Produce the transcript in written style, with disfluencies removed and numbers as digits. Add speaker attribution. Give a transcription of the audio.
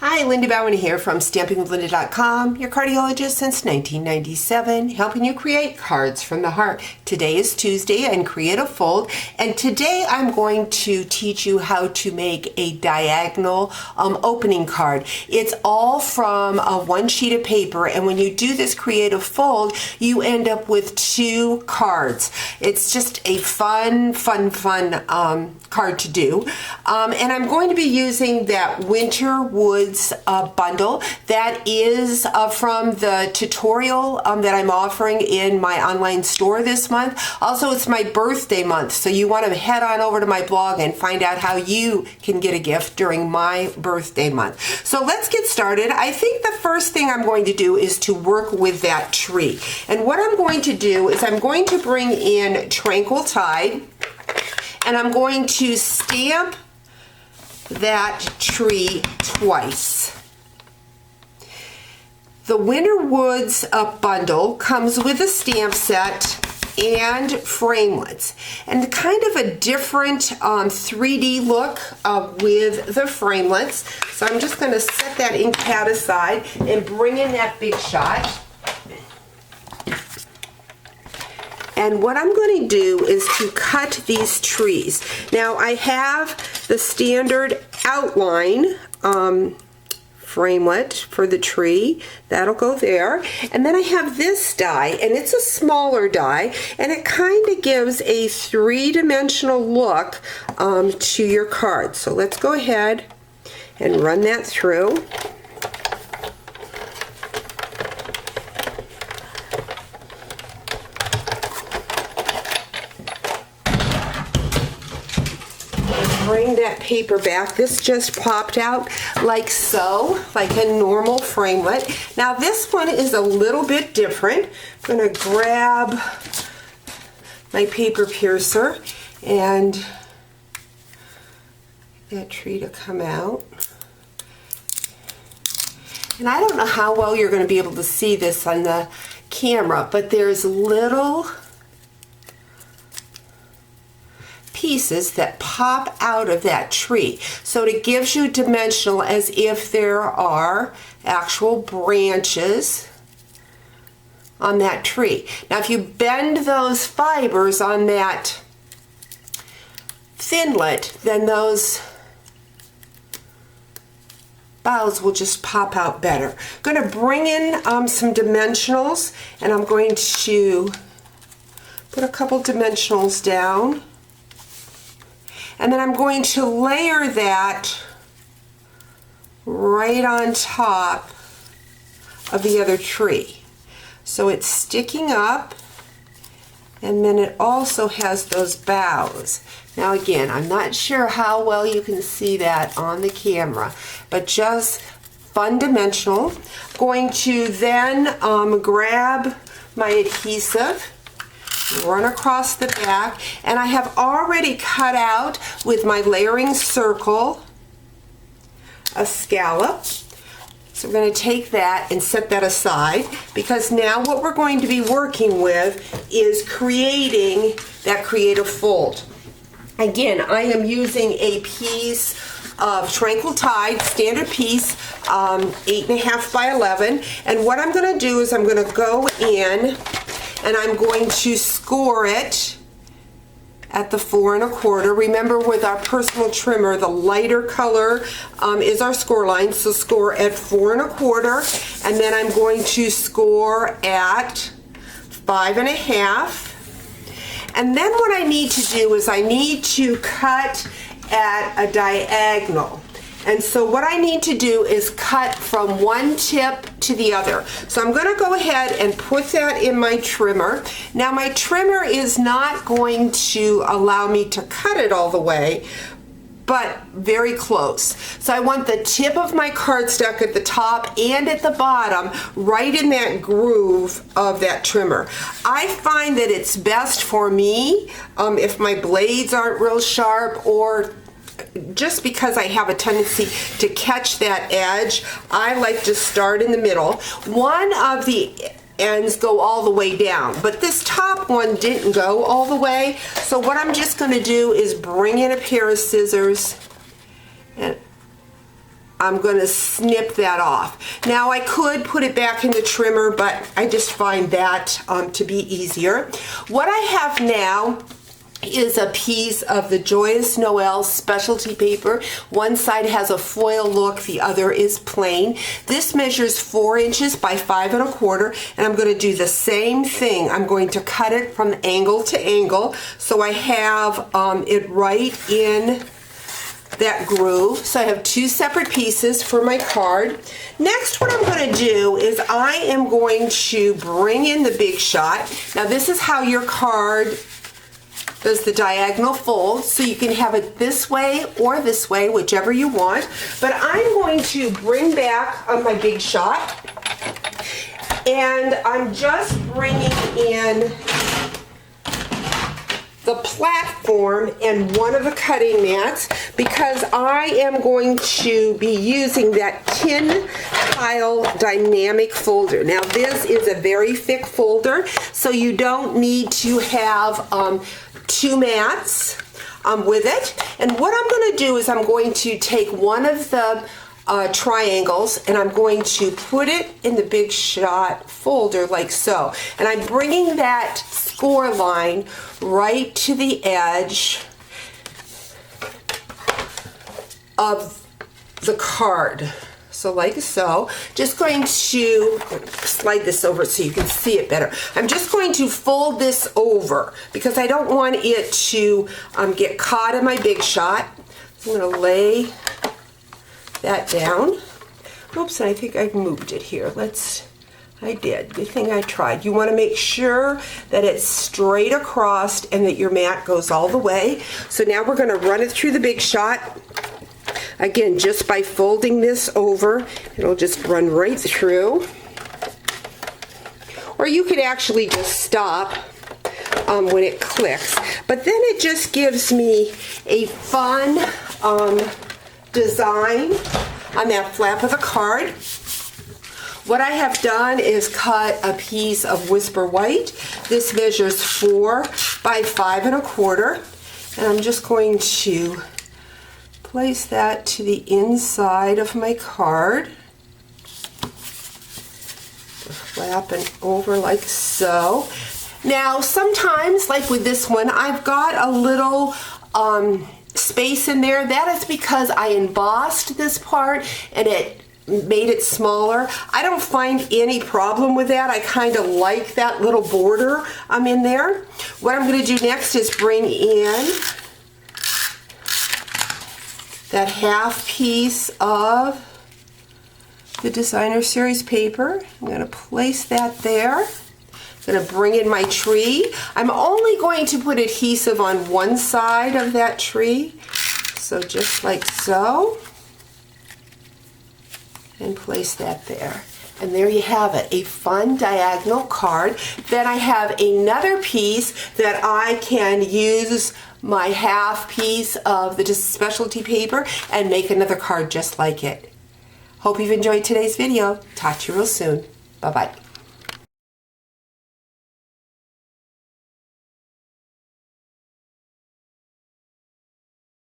Speaker 1: Hi, Linda Bowen here from StampingWithLinda.com, your cardiologist since 1997, helping you create cards from the heart. Today is Tuesday and create a fold, and today I'm going to teach you how to make a diagonal opening card. It's all from one sheet of paper, and when you do this creative fold, you end up with two cards. It's just a fun card to do, and I'm going to be using that Winter Woods bundle that is from the tutorial that I'm offering in my online store this month. Also, it's my birthday month, so you want to head on over to my blog and find out how you can get a gift during my birthday month. So let's get started. I think the first thing I'm going to do is to work with that tree. And what I'm going to do is I'm going to bring in Tranquil Tide, and I'm going to stamp that tree twice. The Winter Woods bundle comes with a stamp set and framelits, and kind of a different 3D look with the framelits. So I'm just going to set that ink pad aside and bring in that Big Shot. And what I'm going to do is to cut these trees. Now I have the standard outline framelit for the tree. That'll go there. And then I have this die, and it's a smaller die, and it kind of gives a three-dimensional look to your card. So let's go ahead and run that through. Bring that paper back. This just popped out like so, like a normal framelit. Now this one is a little bit different. I'm going to grab my paper piercer and get that tree to come out. And I don't know how well you're going to be able to see this on the camera, but there's little pieces that pop out of that tree. So it gives you dimensional as if there are actual branches on that tree. Now if you bend those fibers on that Thinlit, then those boughs will just pop out better. I'm going to bring in some dimensionals, and I'm going to put a couple dimensionals down. And then I'm going to layer that right on top of the other tree. So it's sticking up, and then it also has those boughs. Now again, I'm not sure how well you can see that on the camera, but just fun dimensional. I'm going to then grab my adhesive, run across the back, and I have already cut out with my layering circle a scallop. So we're going to take that and set that aside, because now what we're going to be working with is creating that creative fold. Again, I am using a piece of Tranquil Tide, standard piece, 8.5 by 11, and what I'm going to do is I'm going to go in and I'm going to score it at the 4 1/4. Remember, with our personal trimmer, the lighter color is our score line, so score at 4 1/4, and then I'm going to score at 5 1/2. And then what I need to do is I need to cut at a diagonal. And so what I need to do is cut from one tip to the other. So I'm going to go ahead and put that in my trimmer. Now my trimmer is not going to allow me to cut it all the way, but very close. So I want the tip of my cardstock at the top and at the bottom, right in that groove of that trimmer. I find that it's best for me if my blades aren't real sharp, or just because I have a tendency to catch that edge, I like to start in the middle. One of the ends go all the way down, but this top one didn't go all the way. So what I'm just going to do is bring in a pair of scissors and I'm going to snip that off. Now I could put it back in the trimmer, but I just find that to be easier. What I have now is a piece of the Joyous Noel specialty paper. One side has a foil look, the other is plain. This measures 4 inches by 5 1/4, and I'm going to do the same thing. I'm going to cut it from angle to angle so I have it right in that groove. So I have 2 separate pieces for my card. Next, what I'm going to do is I am going to bring in the Big Shot. Now this is how your card does the diagonal fold, so you can have it this way or this way, whichever you want. But I'm going to bring back on my Big Shot, and I'm just bringing in the platform and one of the cutting mats because I am going to be using that tin tile dynamic folder. Now this is a very thick folder, so you don't need to have 2 mats with it. And what I'm going to do is I'm going to take one of the triangles and I'm going to put it in the Big Shot folder like so. And I'm bringing that score line right to the edge of the card. So like so. Just going to slide this over so you can see it better. I'm just going to fold this over because I don't want it to get caught in my Big Shot. I'm going to lay that down. Oops, and I think I've moved it here. I did. Good thing I tried. You want to make sure that it's straight across and that your mat goes all the way. So now we're going to run it through the Big Shot. Again, just by folding this over, it'll just run right through. Or you could actually just stop when it clicks. But then it just gives me a fun design on that flap of the card. What I have done is cut a piece of Whisper White. This measures 4 by 5 1/4, and I'm just going to place that to the inside of my card. Flap it over like so. Now sometimes, like with this one, I've got a little space in there. That is because I embossed this part and it made it smaller. I don't find any problem with that. I kind of like that little border in there. What I'm going to do next is bring in that half piece of the Designer Series paper. I'm going to place that there. I'm going to bring in my tree. I'm only going to put adhesive on one side of that tree. So just like so. And place that there. And there you have it, a fun diagonal card. Then I have another piece that I can use my half piece of the specialty paper and make another card just like it. Hope you've enjoyed today's video. Talk to you real soon. Bye-bye.